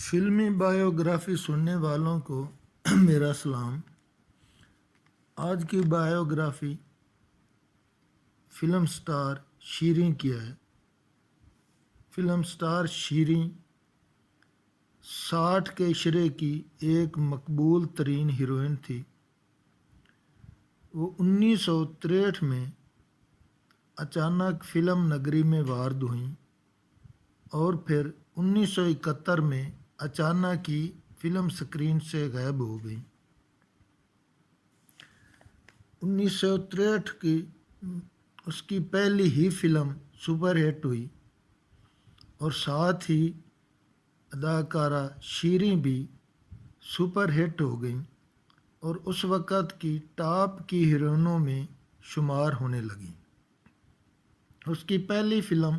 फिल्मी बायोग्राफी सुनने वालों को मेरा सलाम। आज की बायोग्राफी फिल्म स्टार शीरीं की है। फिल्म स्टार शीरीं 60 के इशरे की एक मकबूल तरीन हीरोइन थी। वो 1963 में अचानक फिल्म नगरी में वारद हुई और फिर 1971 में अचानक ही फिल्म स्क्रीन से गायब हो गई। 1963 की उसकी पहली ही फिल्म सुपरहिट हुई और साथ ही अदाकारा शीरीं भी सुपरहिट हो गई और उस वक़्त की टॉप की हीरोइनों में शुमार होने लगी। उसकी पहली फिल्म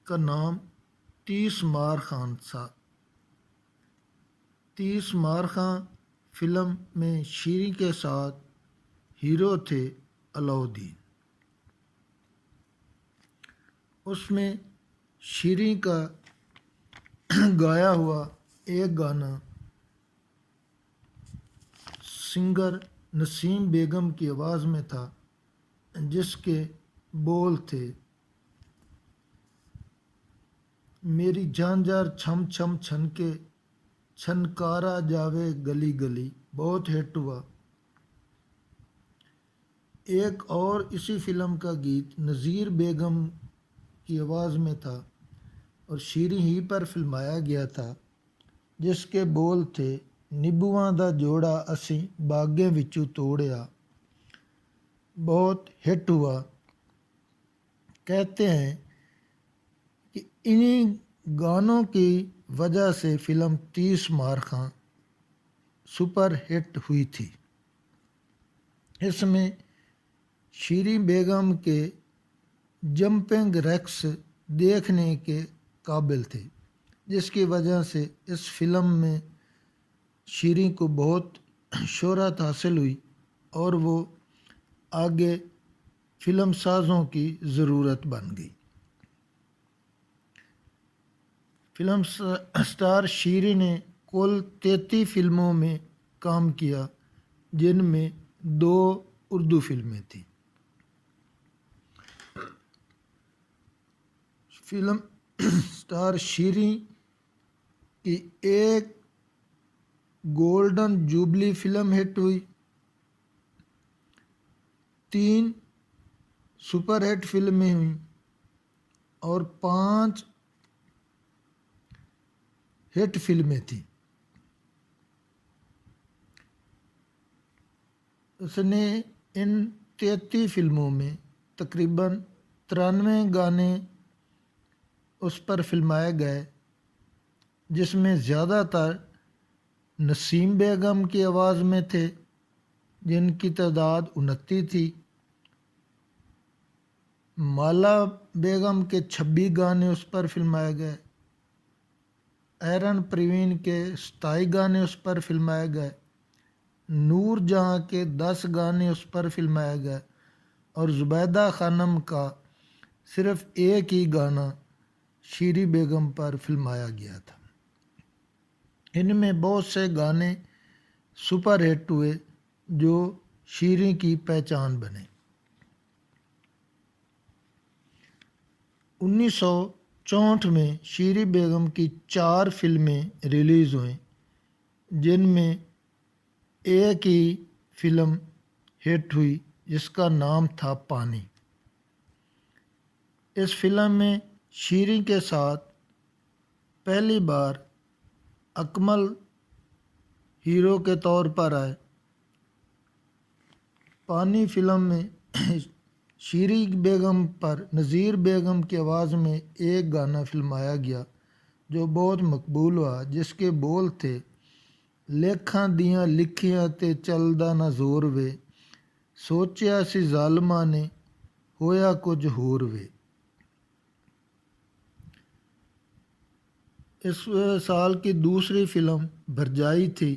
का नाम 30 मार खान था। 30 मार खान फिल्म में शीरीं के साथ हीरो थे अलाउद्दीन। उसमें शीरीं का गाया हुआ एक गाना सिंगर नसीम बेगम की आवाज़ में था, जिसके बोल थे, मेरी झांझर छम छम छनके छनकारा जावे गली गली। बहुत हिट हुआ। एक और इसी फिल्म का गीत नज़ीर बेगम की आवाज़ में था और शीरीं ही पर फिल्माया गया था, जिसके बोल थे, निबुआं दा जोड़ा असी बागें विचों तोड़िया। बहुत हिट हुआ। कहते हैं कि इन्हीं गानों की वजह से फिल्म 30 मार खां सुपर हिट हुई थी। इसमें शीरीं बेगम के जंपिंग रैक्स देखने के काबिल थे, जिसकी वजह से इस फिल्म में शीरीं को बहुत शोहरत हासिल हुई और वो आगे फिल्म साज़ों की ज़रूरत बन गई। फिल्म स्टार शीरीं ने कुल 33 फिल्मों में काम किया, जिनमें 2 उर्दू फिल्में थीं। फिल्म स्टार शीरीं की एक गोल्डन जुबली फिल्म हिट हुई, 3 सुपरहिट फिल्में हुई और 5 हिट फिल्में थीं। उसने इन 33 फिल्मों में तकरीबन 93 गाने उस पर फिल्माए गए, जिसमें ज़्यादातर नसीम बेगम की आवाज़ में थे, जिनकी तादाद 29 थी। माला बेगम के 26 गाने उस पर फिल्माए गए। एरन प्रवीण के 27 गाने उस पर फिल्माए गए। नूर जहाँ के 10 गाने उस पर फिल्माए गए और ज़ुबैदा खानम का सिर्फ एक ही गाना शीरीं बेगम पर फिल्माया गया था। इनमें बहुत से गाने सुपर हिट हुए जो शीरीं की पहचान बने। 1964 में शीरीं बेगम की 4 फिल्में रिलीज़ हुईं, जिनमें एक ही फिल्म हिट हुई जिसका नाम था पानी। इस फिल्म में शीरीं के साथ पहली बार अकमल हीरो के तौर पर आए। पानी फिल्म में शीरीं बेगम पर नज़ीर बेगम की आवाज़ में एक गाना फिल्माया गया जो बहुत मकबूल हुआ, जिसके बोल थे, लेखां दियां लिखियां ते चलदा ना जोर वे, सोचिया सी जालमा ने होया कुछ होर वे। इस साल की दूसरी फिल्म भरजाई थी।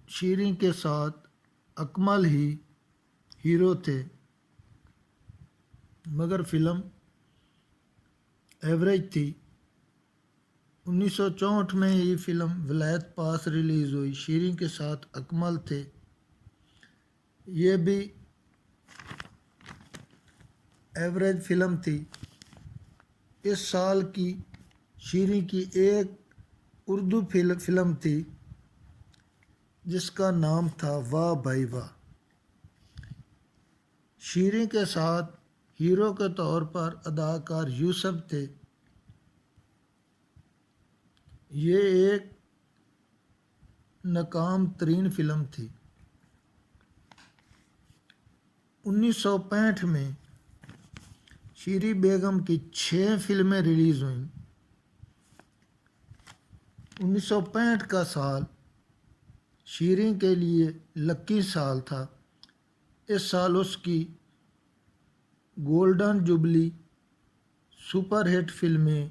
शीरीं के साथ अकमल ही हीरो थे, मगर फिल्म एवरेज थी। 1964 में ये फिल्म विलायत पास रिलीज़ हुई, शीरी के साथ अकमल थे। ये भी एवरेज फिल्म थी। इस साल की शीरी की एक उर्दू फिल्म थी जिसका नाम था वाह भाई वाह। शीरी के साथ हीरो के तौर पर अदाकार यूसुफ थे। ये एक नाकाम तरीन फिल्म थी। 1965 में शीरी बेगम की 6 फिल्में रिलीज़ हुईं। 1965 का साल शीरी के लिए लकी साल था। इस साल उसकी गोल्डन जुबली सुपर हिट फिल्में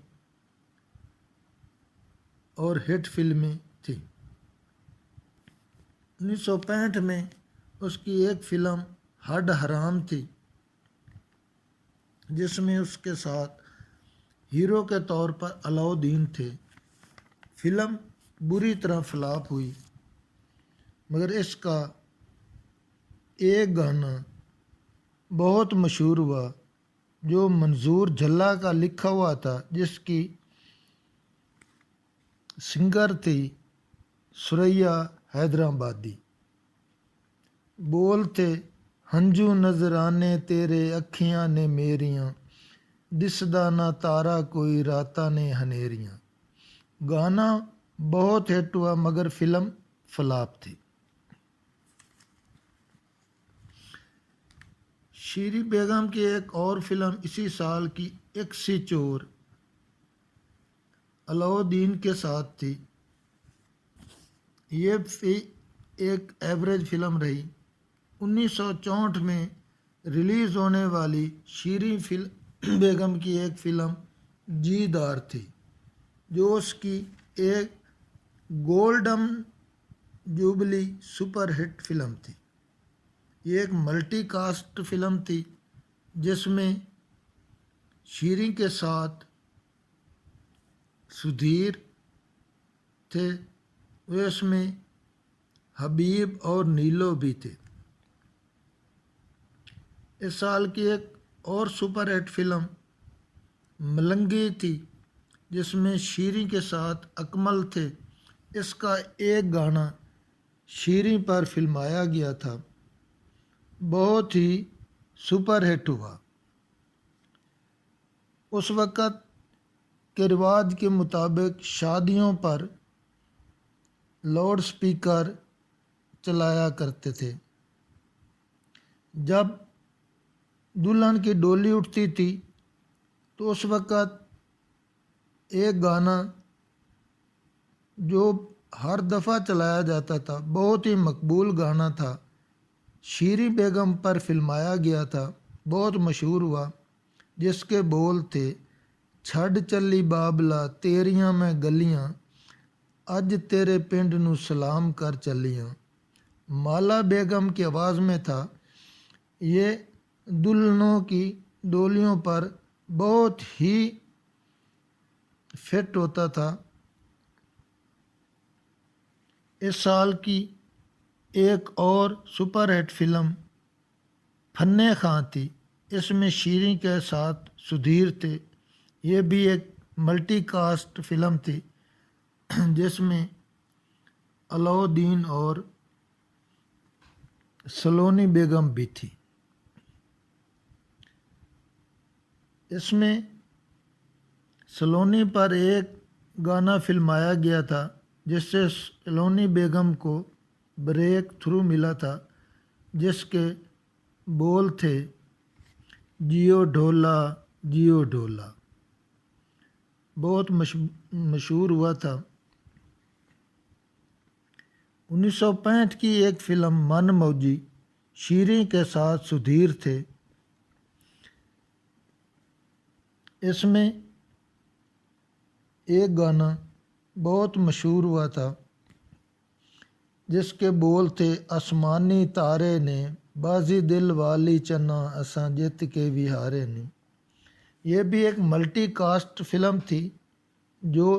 और हिट फिल्में थी। 1965 में उसकी एक फिल्म हड हराम थी जिसमें उसके साथ हीरो के तौर पर अलाउद्दीन थे। फिल्म बुरी तरह फ्लॉप हुई, मगर इसका एक गाना बहुत मशहूर हुआ जो मंजूर झल्ला का लिखा हुआ था, जिसकी सिंगर थी सुरैया हैदराबादी। बोल थे हंजू नजराने तेरे अखियां ने मेरियां, दिसदा ना तारा कोई राता ने हनेरियां। गाना बहुत हिट हुआ मगर फिल्म फ्लॉप थी। शीरी बेगम की एक और फिल्म इसी साल की एक सी चोर अलाउद्दीन के साथ थी। ये एक एवरेज फिल्म रही। 1964 में रिलीज़ होने वाली शीरी बेगम की एक फिल्म जीदार थी जो उसकी एक golden jubilee super hit film थी। ये एक मल्टी कास्ट फिल्म थी जिसमें शीरी के साथ सुधीर थे, वे इसमें हबीब और नीलो भी थे। इस साल की एक और सुपर हिट फिल्म मलंगी थी जिसमें शीरी के साथ अकमल थे। इसका एक गाना शीरी पर फिल्माया गया था, बहुत ही सुपर हिट हुआ। उस वक़्त के रिवाज के मुताबिक शादियों पर लाउड स्पीकर चलाया करते थे। जब दुल्हन की डोली उठती थी तो उस वक़्त एक गाना जो हर दफ़ा चलाया जाता था, बहुत ही मकबूल गाना था, शीरी बेगम पर फिल्माया गया था, बहुत मशहूर हुआ, जिसके बोल थे छड़ चली बाबला तेरियां मैं गलियां, अज तेरे पिंड नू सलाम कर चलियां। माला बेगम की आवाज़ में था। ये दुल्हनों की डोलियों पर बहुत ही फिट होता था। इस साल की एक और सुपर हिट फिल्म फन्ने खां थी। इसमें शीरी के साथ सुधीर थे। ये भी एक मल्टी कास्ट फिल्म थी जिसमें अलाउद्दीन और सलोनी बेगम भी थी। इसमें सलोनी पर एक गाना फिल्माया गया था जिससे सलोनी बेगम को ब्रेक थ्रू मिला था, जिसके बोल थे जियो ढोला जियो ढोला, बहुत मशहूर हुआ था। 1965 की एक फिल्म मन मौजी, शीरी के साथ सुधीर थे। इसमें एक गाना बहुत मशहूर हुआ था जिसके बोल थे आसमानी तारे ने बाजी दिल वाली चन्ना असां जित के भी हारे नहीं। ये भी एक मल्टी कास्ट फिल्म थी जो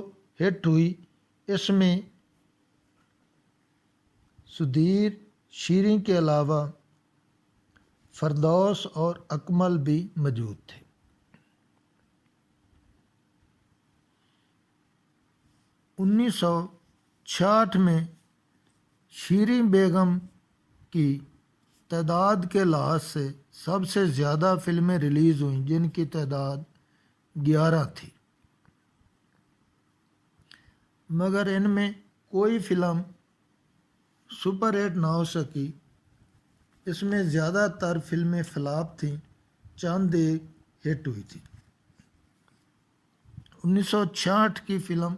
हिट हुई। इसमें सुधीर, शीरीं के अलावा फरदौस और अकमल भी मौजूद थे। 1966 में शीरीं बेगम की तादाद के लिहाज से सबसे ज़्यादा फिल्में रिलीज़ हुईं, जिनकी तादाद 11 थी, मगर इनमें कोई फिल्म सुपर हिट ना हो सकी। इसमें ज़्यादातर फिल्में फ्लॉप थीं, चंद एक हिट हुई थी। 1966 की फिल्म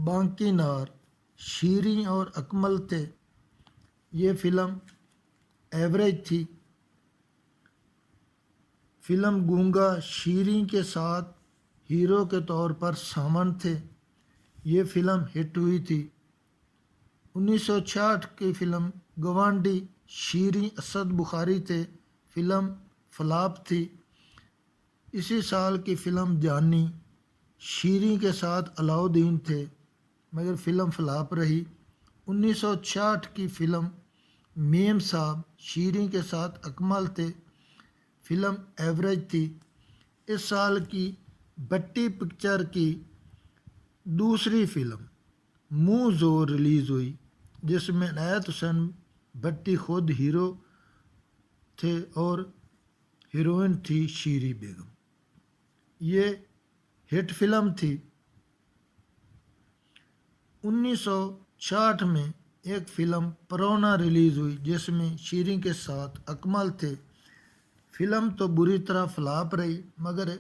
बांकी नार, शीरीं और अकमल थे। ये फिल्म एवरेज थी। फिल्म गूंगा शीरीं के साथ हीरो के तौर पर सामन थे। ये फिल्म हिट हुई थी। 1966 की फिल्म गवांडी, शीरीं असद बुखारी थे। फिल्म फ्लॉप थी। इसी साल की फिल्म जानी, शीरीं के साथ अलाउद्दीन थे, मगर फिल्म फ्लॉप रही। 1966 की फिल्म मेम साहब, शीरीं के साथ अकमल थे। फिल्म एवरेज थी। इस साल की बट्टी पिक्चर की दूसरी फिल्म मुँह ज़ोर रिलीज़ हुई, जिसमें इनायत हुसैन भट्टी खुद हीरो थे और हीरोइन थी शीरीं बेगम। ये हिट फिल्म थी। 1966 में एक फिल्म परौना रिलीज़ हुई, जिसमें शीरीं के साथ अकमल थे। फिल्म तो बुरी तरह फ्लॉप रही, मगर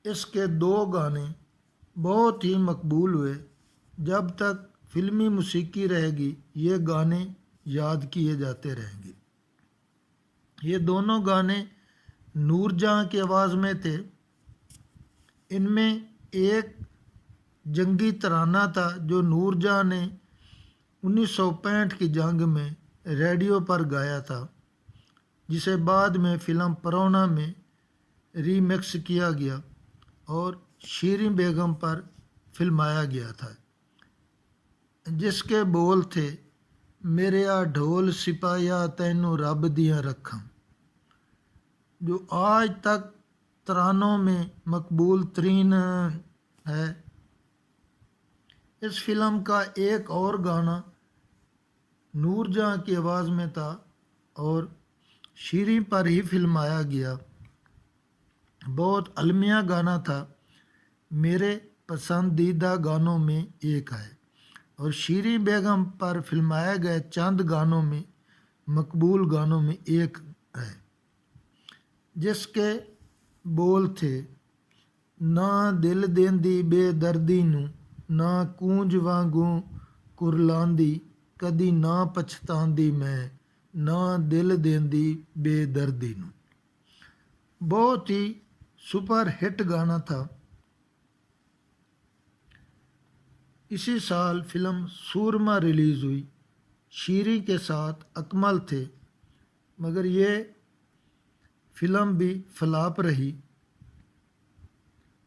इसके 2 गाने बहुत ही मकबूल हुए। जब तक फिल्मी मौसीकी रहेगी, ये गाने याद किए जाते रहेंगे। ये दोनों गाने नूरजहां की आवाज़ में थे। इनमें एक जंगी तराना था जो नूरजहां ने 1965 की जंग में रेडियो पर गाया था, जिसे बाद में फिल्म परौना में रीमिक्स किया गया और शीरीं बेगम पर फिल्माया गया था, जिसके बोल थे, मेरे आ ढोल सिपाहिया तैनू रब दियां रखां, जो आज तक तरानों में मकबूल तरीन है। इस फिल्म का एक और गाना नूरजहां की आवाज़ में था और शीरीं पर ही फिल्माया गया। बहुत अलमिया गाना था, मेरे पसंदीदा गानों में एक है और शीरीं बेगम पर फिल्माए गए चंद गानों में मकबूल गानों में एक है, जिसके बोल थे, ना दिल देंदी बेदर्दी नूं, ना कूंज वांगू कुरलांदी, कदी ना पछतांदी मैं, ना दिल देंदी बेदर्दी नूं। बहुत ही सुपर हिट गाना था। इसी साल फिल्म सूरमा रिलीज़ हुई। शीरीं के साथ अकमल थे, मगर ये फिल्म भी फ्लॉप रही।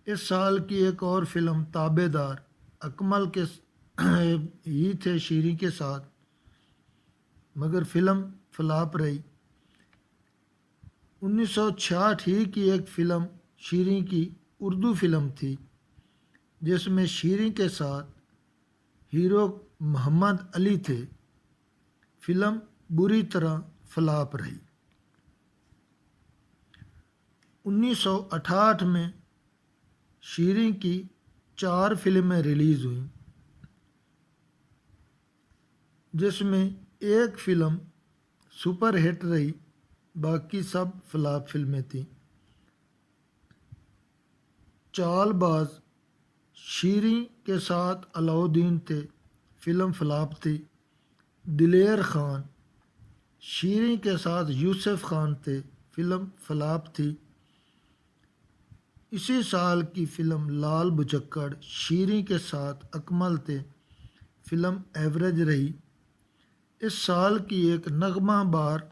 इस साल की एक और फिल्म ताबेदार, अकमल के ही थे शीरीं के साथ, मगर फिल्म फ्लॉप रही। 1966 ही की एक फिल्म शीरीं की उर्दू फिल्म थी, जिसमें शीरीं के साथ हीरो मोहम्मद अली थे। फिल्म बुरी तरह फ्लॉप रही। 1968 में शीरीं की 4 फिल्में रिलीज़ हुईं, जिसमें एक फिल्म सुपर हिट रही, बाकी सब फ्लॉप फिल्में थीं। चालबाज, शीरीं के साथ अलाउद्दीन थे। फिल्म फ्लॉप थी। दिलेर खान, शीरीं के साथ यूसुफ खान थे। फिल्म फ्लॉप थी। इसी साल की फिल्म लाल बुचक्कड़, शीरीं के साथ अकमल थे। फिल्म एवरेज रही। इस साल की एक नगमा बार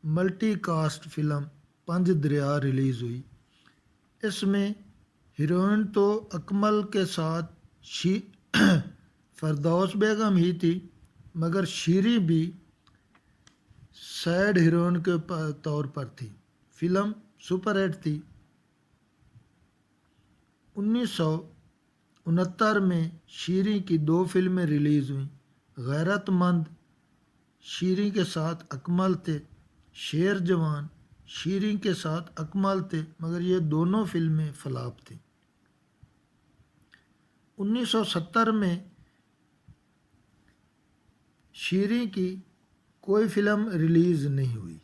मल्टी कास्ट फिल्म पंज दरिया रिलीज़ हुई। इसमें हीरोइन तो अकमल के साथ फरदौस बेगम ही थी, मगर शीरी भी सैड हीरोइन के तौर पर थी। फिल्म सुपरहिट थी। 1969 में शीरी की दो फिल्में रिलीज़ हुई। गैरतमंद शीरी के साथ अकमल थे, शेर जवान शीरी के साथ अकमल थे, मगर ये दोनों फिल्में फ्लॉप थी। 1970 में शीरी की कोई फिल्म रिलीज़ नहीं हुई।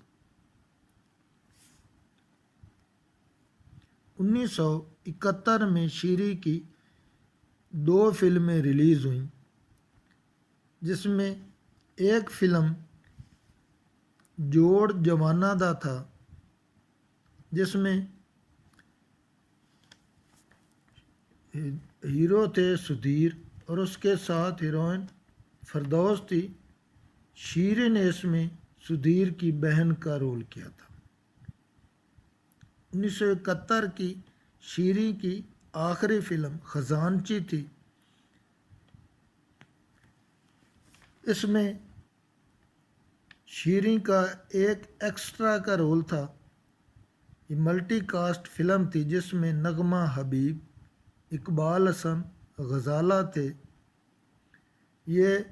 1971 में शीरी की दो फिल्में रिलीज़ हुई, जिसमें एक फिल्म जोड़ जवाना दा था, जिसमें हीरो थे सुधीर और उसके साथ हीरोइन फरदौस थी। शीरी ने इसमें सुधीर की बहन का रोल किया था। 1971 की शीरी की आखिरी फिल्म खजानची थी। इसमें शीरी का एक एक्स्ट्रा का रोल था। ये मल्टी कास्ट फिल्म थी, जिसमें नगमा हबीब, इकबाल हसन, गजाला थे। ये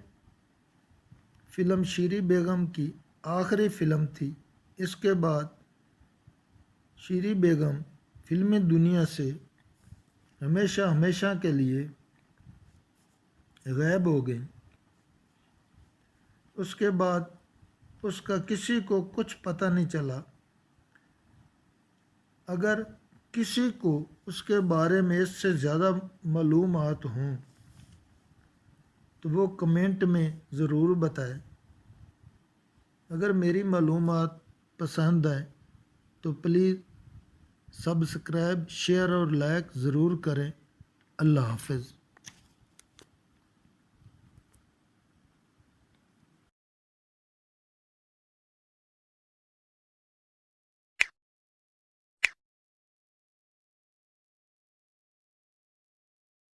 फिल्म शीरी बेगम की आखिरी फिल्म थी। इसके बाद शीरी बेगम फिल्मी दुनिया से हमेशा हमेशा के लिए गायब हो गई। उसके बाद उसका किसी को कुछ पता नहीं चला। अगर किसी को उसके बारे में इससे ज़्यादा मालूमात हों तो वो कमेंट में ज़रूर बताएं। अगर मेरी मालूमात पसंद आए तो प्लीज़ सब्सक्राइब, शेयर और लाइक ज़रूर करें। अल्लाह हाफ़िज़।